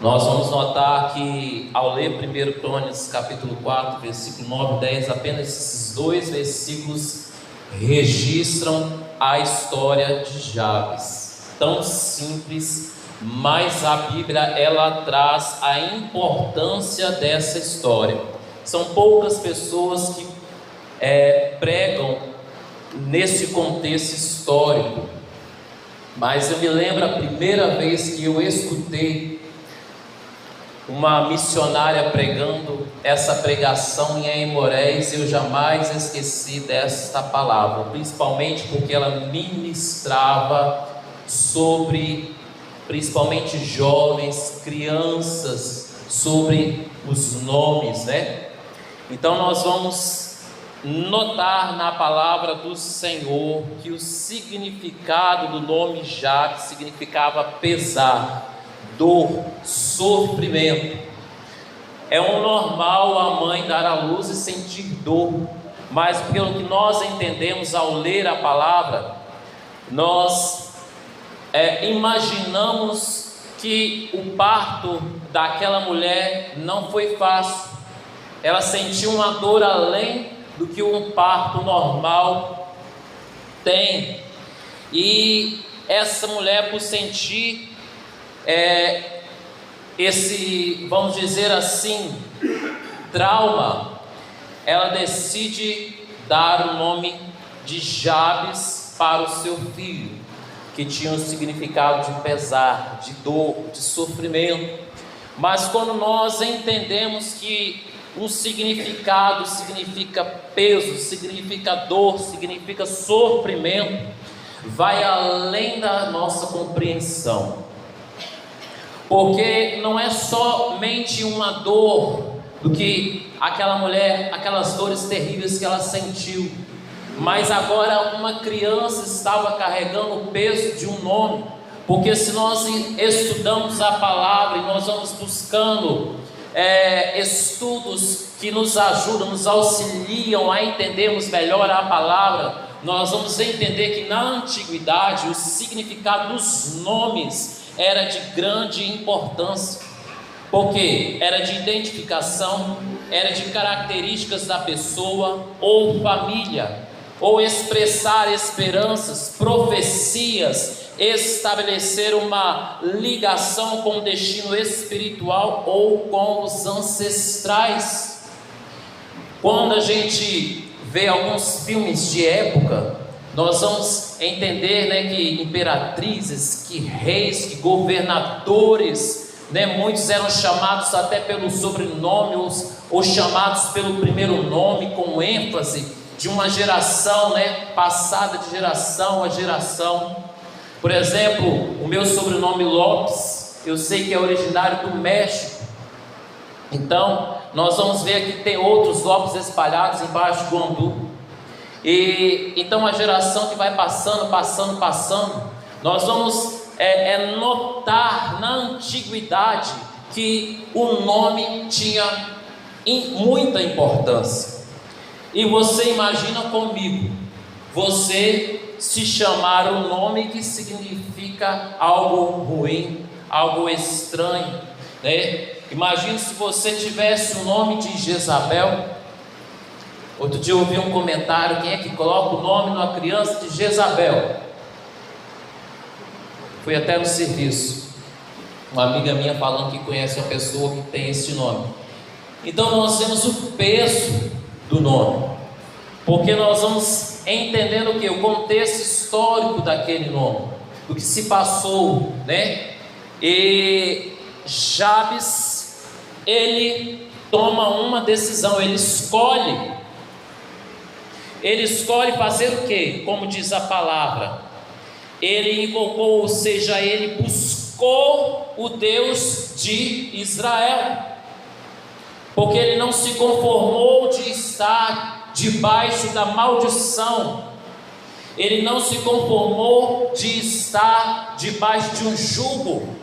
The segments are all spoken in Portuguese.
Nós vamos notar que ao ler 1 Crônicas capítulo 4, versículo 9 e 10, apenas esses dois versículos registram a história de Jabes. Tão simples, mas a Bíblia ela traz a importância dessa história. São poucas pessoas que pregam nesse contexto histórico, mas eu me lembro a primeira vez que eu escutei uma missionária pregando essa pregação em Aimorés. Eu jamais esqueci desta palavra, principalmente porque ela ministrava sobre, principalmente jovens, crianças, sobre os nomes, né? Então nós vamos notar na palavra do Senhor que o significado do nome Jabes significava pesar, dor, sofrimento. É um normal a mãe dar à luz e sentir dor, mas pelo que nós entendemos ao ler a palavra, nós imaginamos que o parto daquela mulher não foi fácil. Ela sentiu uma dor além do que um parto normal tem, e essa mulher, por sentir esse, vamos dizer assim, trauma, ela decide dar o nome de Jabes para o seu filho, que tinha um significado de pesar, de dor, de sofrimento. Mas quando nós entendemos que um significado significa peso, significa dor, significa sofrimento, vai além da nossa compreensão. Porque não é somente uma dor do que aquela mulher, aquelas dores terríveis que ela sentiu, mas agora uma criança estava carregando o peso de um nome. Porque se nós estudamos a palavra e nós vamos buscando estudos que nos ajudam, nos auxiliam a entendermos melhor a palavra, nós vamos entender que na antiguidade o significado dos nomes era de grande importância, porque era de identificação, era de características da pessoa ou família, ou expressar esperanças, profecias, estabelecer uma ligação com o destino espiritual ou com os ancestrais. Quando a gente vê alguns filmes de época, nós vamos entender, né, que imperatrizes, que reis, que governadores, né, muitos eram chamados até pelo sobrenome ou chamados pelo primeiro nome, com ênfase de uma geração, né, passada de geração a geração. Por exemplo, o meu sobrenome Lopes, eu sei que é originário do México. Então, nós vamos ver que tem outros Lopes espalhados embaixo do Andu. E então a geração que vai passando, nós vamos notar na antiguidade que o nome tinha muita importância. E você imagina comigo, você se chamar um nome que significa algo ruim, algo estranho, né? Imagine se você tivesse o nome de Jezabel. Outro dia eu ouvi um comentário: quem é que coloca o nome numa criança de Jezabel? Fui até no serviço, uma amiga minha falando que conhece uma pessoa que tem esse nome. Então nós temos o peso do nome, porque nós vamos entendendo o que? O contexto histórico daquele nome, do que se passou, né? E Jabes, ele toma uma decisão, ele escolhe fazer o que? Como diz a palavra, ele invocou, ou seja, ele buscou o Deus de Israel, porque ele não se conformou de estar debaixo da maldição, ele não se conformou de estar debaixo de um jugo,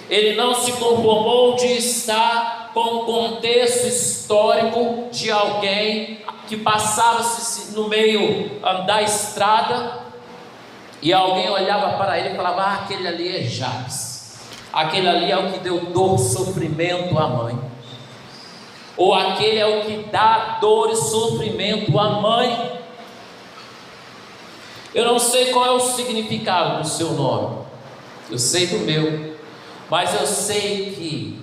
ele não se conformou de estar com o contexto histórico de alguém que passava no meio da estrada e alguém olhava para ele e falava: aquele ali é Jabes. Aquele ali é o que deu dor, sofrimento à mãe. Ou aquele é o que dá dor e sofrimento à mãe. Eu não sei qual é o significado do seu nome, eu sei do meu, mas eu sei que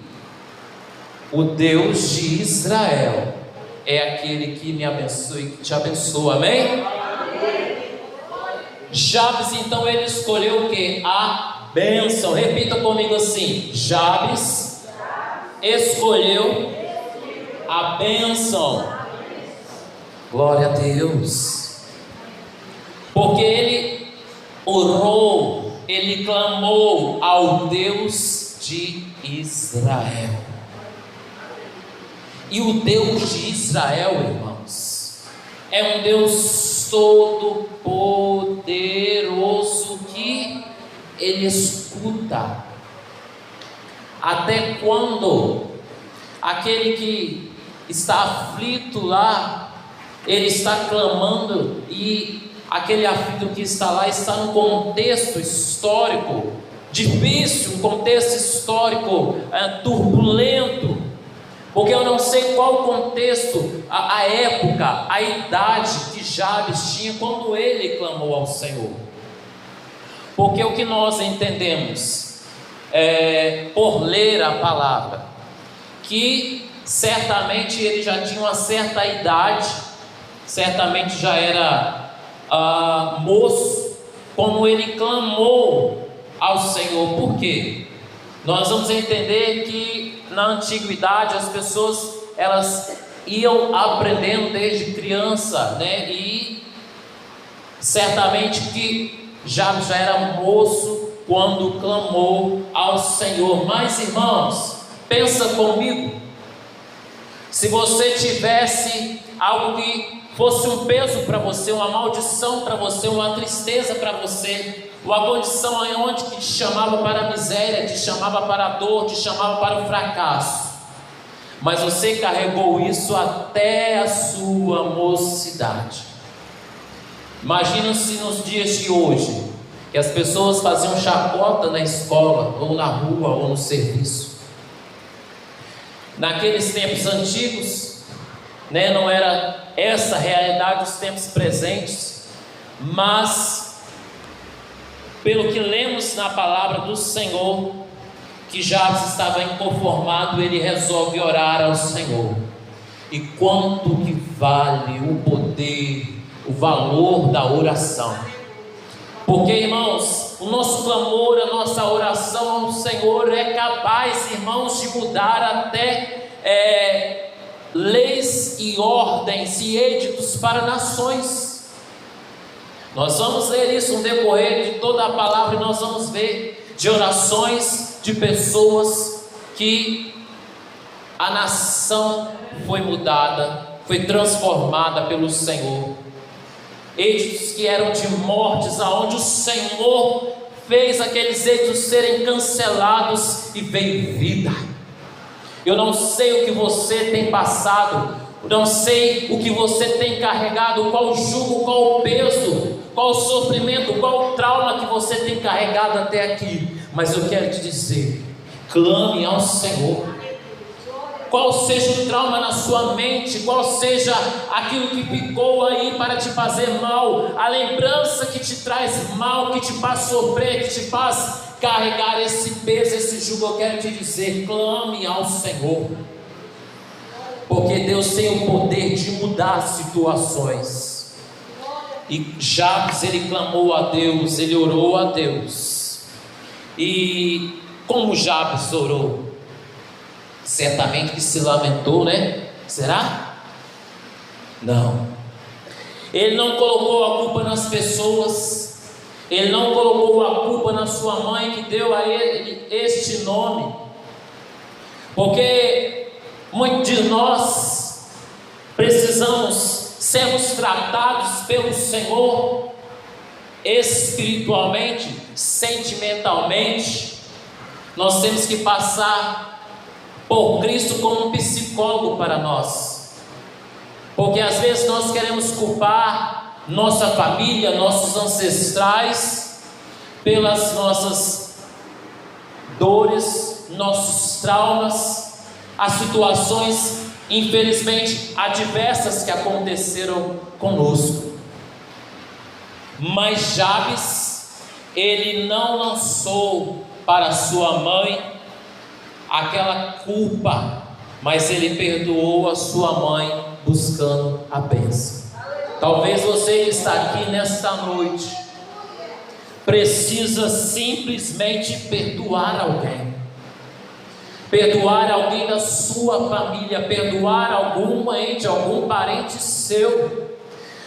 o Deus de Israel é aquele que me abençoa e que te abençoa, amém? Jabes, então, ele escolheu o que? A bênção. Repita comigo assim: Jabes escolheu a bênção. Glória a Deus. Porque ele orou, ele clamou ao Deus de Israel. E o Deus de Israel, irmãos, é um Deus todo poderoso que ele escuta. Até quando aquele que está aflito lá, ele está clamando, e aquele aflito que está lá está num contexto histórico difícil, um contexto histórico turbulento, porque eu não sei qual o contexto, a época, a idade que Jabes tinha quando ele clamou ao Senhor. Porque o que nós entendemos, por ler a palavra, que certamente ele já tinha uma certa idade, certamente já era moço, como ele clamou ao Senhor. Por quê? Nós vamos entender que na antiguidade as pessoas, elas iam aprendendo desde criança, né? E certamente que Jabes já era moço quando clamou ao Senhor. Mas, irmãos, pensa comigo, se você tivesse algo que fosse um peso para você, uma maldição para você, uma tristeza para você, uma condição onde que te chamava para a miséria, te chamava para a dor, te chamava para o fracasso, mas você carregou isso até a sua mocidade. Imagina-se nos dias de hoje, que as pessoas faziam chacota na escola, ou na rua, ou no serviço. Naqueles tempos antigos, né, não era essa a realidade dos tempos presentes, mas pelo que lemos na palavra do Senhor, que Jabes estava inconformado, ele resolve orar ao Senhor. E quanto que vale o poder, o valor da oração? Porque, irmãos, o nosso clamor, a nossa oração ao Senhor é capaz, irmãos, de mudar até leis e ordens e editos para nações. Nós vamos ler isso no decorrer de toda a palavra, e nós vamos ver de orações de pessoas que a nação foi mudada, foi transformada pelo Senhor. Editos que eram de mortes, aonde o Senhor fez aqueles editos serem cancelados e veio vida. Eu não sei o que você tem passado, não sei o que você tem carregado, qual o jugo, qual o peso, qual o sofrimento, qual o trauma que você tem carregado até aqui, mas eu quero te dizer, clame ao Senhor. Qual seja o trauma na sua mente, qual seja aquilo que ficou aí para te fazer mal, a lembrança que te traz mal, que te faz sofrer, que te faz carregar esse peso, esse jugo, eu quero te dizer, clame ao Senhor, porque Deus tem o poder de mudar situações. E Jabes, ele clamou a Deus, ele orou a Deus. E como Jabes orou? Certamente que se lamentou, né? Será? Não. Ele não colocou a culpa nas pessoas, ele não colocou a culpa na sua mãe que deu a ele este nome, porque muitos de nós precisamos sermos tratados pelo Senhor espiritualmente, sentimentalmente. Nós temos que passar por Cristo como um psicólogo para nós, porque às vezes nós queremos culpar nossa família, nossos ancestrais, pelas nossas dores, nossos traumas, as situações, infelizmente, adversas que aconteceram conosco. Mas Jabes, ele não lançou para sua mãe aquela culpa, mas ele perdoou a sua mãe buscando a bênção. Talvez você que está aqui nesta noite precisa simplesmente perdoar alguém. Perdoar alguém da sua família, perdoar algum ente, algum parente seu,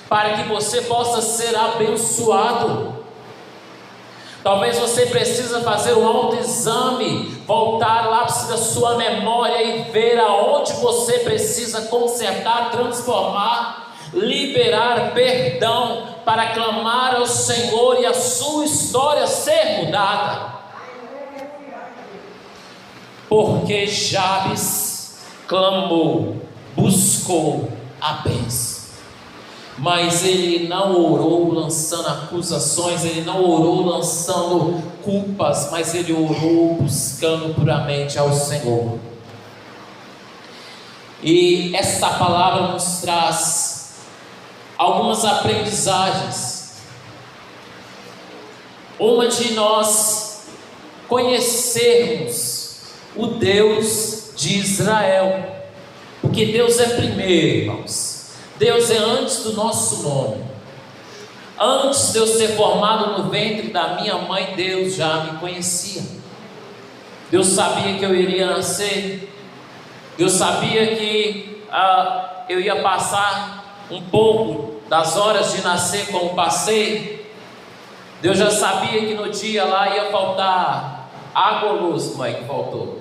para que você possa ser abençoado. Talvez você precisa fazer um autoexame, voltar lá da sua memória e ver aonde você precisa consertar, transformar, liberar perdão, para clamar ao Senhor e a sua história ser mudada. Porque Jabes clamou, buscou a bênção, mas ele não orou lançando acusações, ele não orou lançando culpas, mas ele orou buscando puramente ao Senhor. E esta palavra nos traz algumas aprendizagens. Uma de nós conhecermos o Deus de Israel, porque Deus é primeiro, irmãos. Deus é antes do nosso nome. Antes de eu ser formado no ventre da minha mãe, Deus já me conhecia. Deus sabia que eu iria nascer. Deus sabia que eu ia passar um pouco das horas de nascer como passei. Deus já sabia que no dia lá ia faltar água ou luz. Como é que faltou?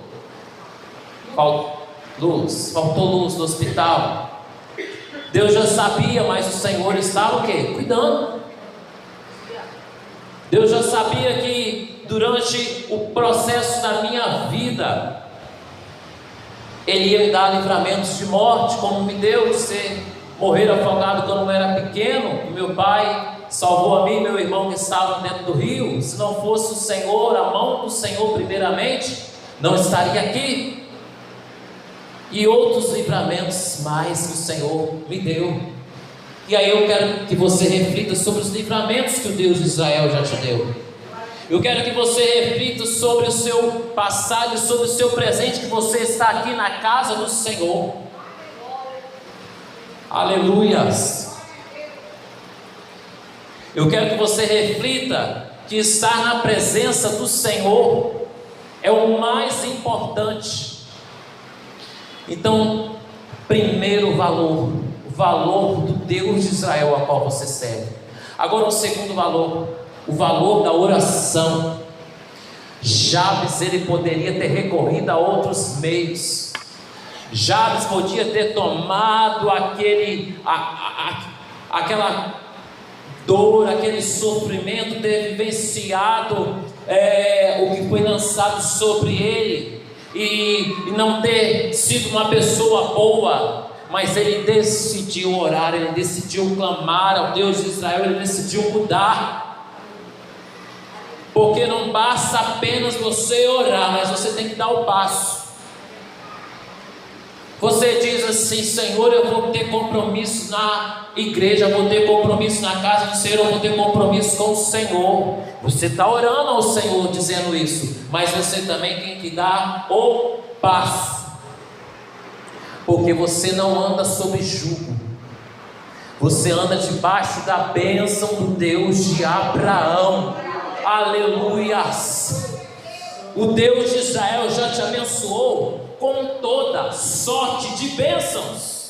Faltou luz no hospital. Deus já sabia, mas o Senhor estava o quê? Cuidando. Deus já sabia que durante o processo da minha vida Ele ia me dar livramentos de morte, como me deu de morrer afogado quando eu era pequeno, que meu pai salvou a mim e meu irmão que estavam dentro do rio. Se não fosse o Senhor, a mão do Senhor primeiramente, não estaria aqui. E outros livramentos mais que o Senhor me deu. E aí eu quero que você reflita sobre os livramentos que o Deus de Israel já te deu. Eu quero que você reflita sobre o seu passado, sobre o seu presente, que você está aqui na casa do Senhor. Aleluias. Eu quero que você reflita que estar na presença do Senhor é o mais importante. Então, primeiro o valor do Deus de Israel a qual você serve. Agora o segundo valor, o valor da oração. Jabes, ele poderia ter recorrido a outros meios. Jabes podia ter tomado aquela dor, aquele sofrimento, ter vivenciado o que foi lançado sobre ele, e não ter sido uma pessoa boa, mas ele decidiu orar, ele decidiu clamar ao Deus de Israel, ele decidiu mudar. Porque não basta apenas você orar, mas você tem que dar o passo. Você diz assim: Senhor, eu vou ter compromisso na igreja, eu vou ter compromisso na casa do Senhor, eu vou ter compromisso com o Senhor. Você está orando ao Senhor dizendo isso, mas você também tem que dar o passo. Porque você não anda sob jugo, você anda debaixo da bênção do Deus de Abraão. Aleluias. O Deus de Israel já te abençoou com toda sorte de bênçãos.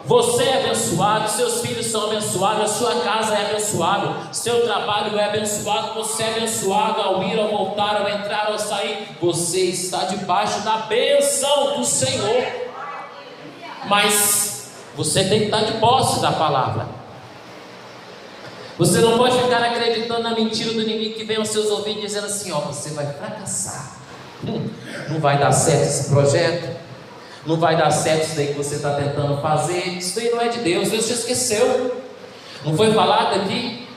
Você é abençoado, seus filhos são abençoados, a sua casa é abençoada, seu trabalho é abençoado, você é abençoado ao ir, ao voltar, ao entrar, ao sair. Você está debaixo da bênção do Senhor. Mas você tem que estar de posse da palavra. Você não pode ficar acreditando na mentira do inimigo que vem aos seus ouvidos dizendo assim: ó, você vai fracassar, não vai dar certo esse projeto, não vai dar certo isso daí que você está tentando fazer. Isso daí não é de Deus, Deus te esqueceu. Não foi falado aqui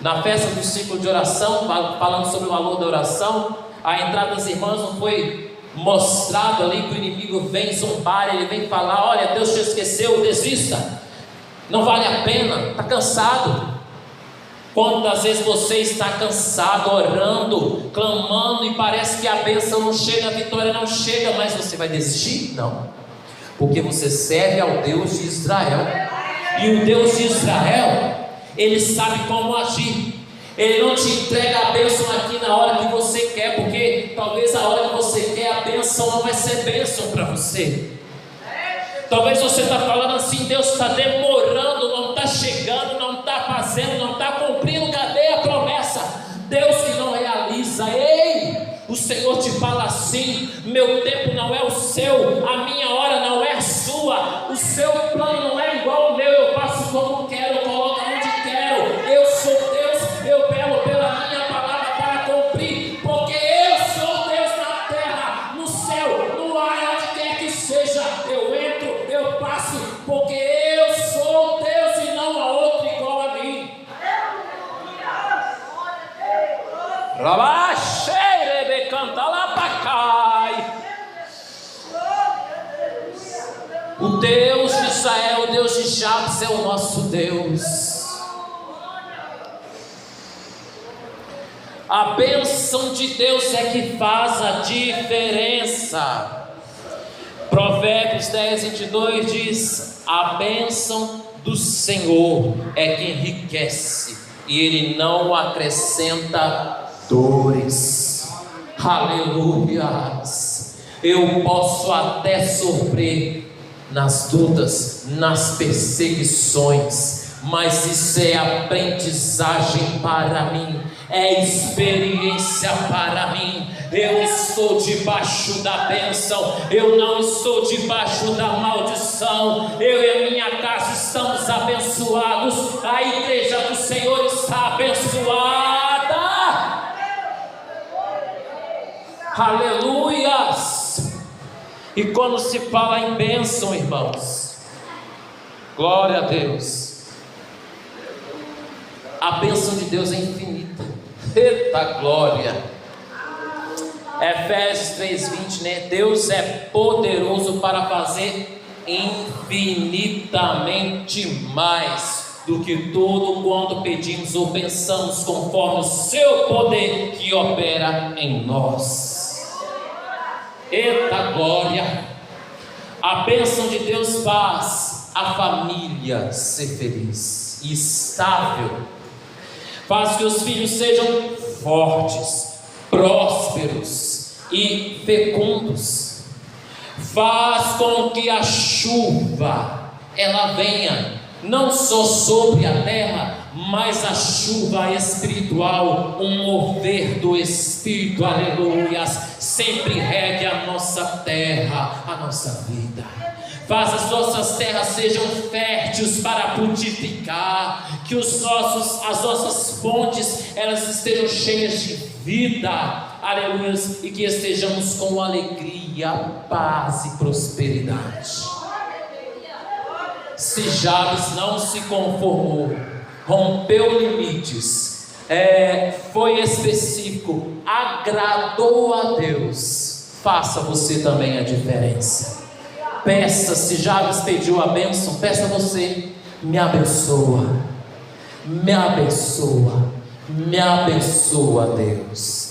na festa do ciclo de oração, falando sobre o valor da oração? A entrada das irmãs não foi mostrado ali que o inimigo vem zombar, ele vem falar: olha, Deus te esqueceu, desista, não vale a pena, está cansado. Quantas vezes você está cansado, orando, clamando, e parece que a bênção não chega, a vitória não chega, mas você vai desistir? Não, porque você serve ao Deus de Israel, e o Deus de Israel, Ele sabe como agir. Ele não te entrega a bênção aqui na hora que você quer, porque talvez a hora que você quer a bênção não vai ser bênção para você. Talvez você está falando assim: Deus está demorando, não está chegando, não está fazendo, não está cumprindo. Cadê a promessa? Deus que não realiza. Ei, o Senhor te fala assim: meu tempo não é o seu, a minha hora não é a sua, o seu plano não é igual ao meu. Eu faço como quero, eu coloco onde quero. Eu sou Deus, eu pelo pela minha palavra para cumprir, porque eu sou Deus na terra, no céu, no ar, onde quer que seja. Eu entro, eu passo, porque eu sou Deus e não há outro igual a mim. O Deus de Israel, o Deus de Jabes é o nosso Deus. A bênção de Deus é que faz a diferença. Provérbios 10:22 diz: a bênção do Senhor é que enriquece, e Ele não acrescenta dores. Aleluias. Eu posso até sofrer nas lutas, nas perseguições, mas isso é aprendizagem para mim, é experiência para mim. Eu estou debaixo da bênção, eu não estou debaixo da maldição. Eu e a minha casa estamos abençoados, a igreja do Senhor está abençoada. Aleluias. E quando se fala em bênção, irmãos, glória a Deus, a bênção de Deus é infinita. Eita glória. Efésios 3:20, né? Deus é poderoso para fazer infinitamente mais do que tudo quanto pedimos ou pensamos, conforme o seu poder que opera em nós. Eita glória. A bênção de Deus faz a família ser feliz e estável, faz que os filhos sejam fortes, prósperos e fecundos, faz com que a chuva ela venha não só sobre a terra, mas a chuva espiritual, um mover do Espírito, aleluias, sempre regue a nossa terra, a nossa vida. Faz as nossas terras sejam férteis para frutificar, que as nossas fontes elas estejam cheias de vida, aleluias, e que estejamos com alegria, paz e prosperidade. Se Jabes não se conformou, rompeu limites, foi específico, agradou a Deus, faça você também a diferença. Peça, se Jabes pediu a bênção, peça você: me abençoa, me abençoa, me abençoa, Deus.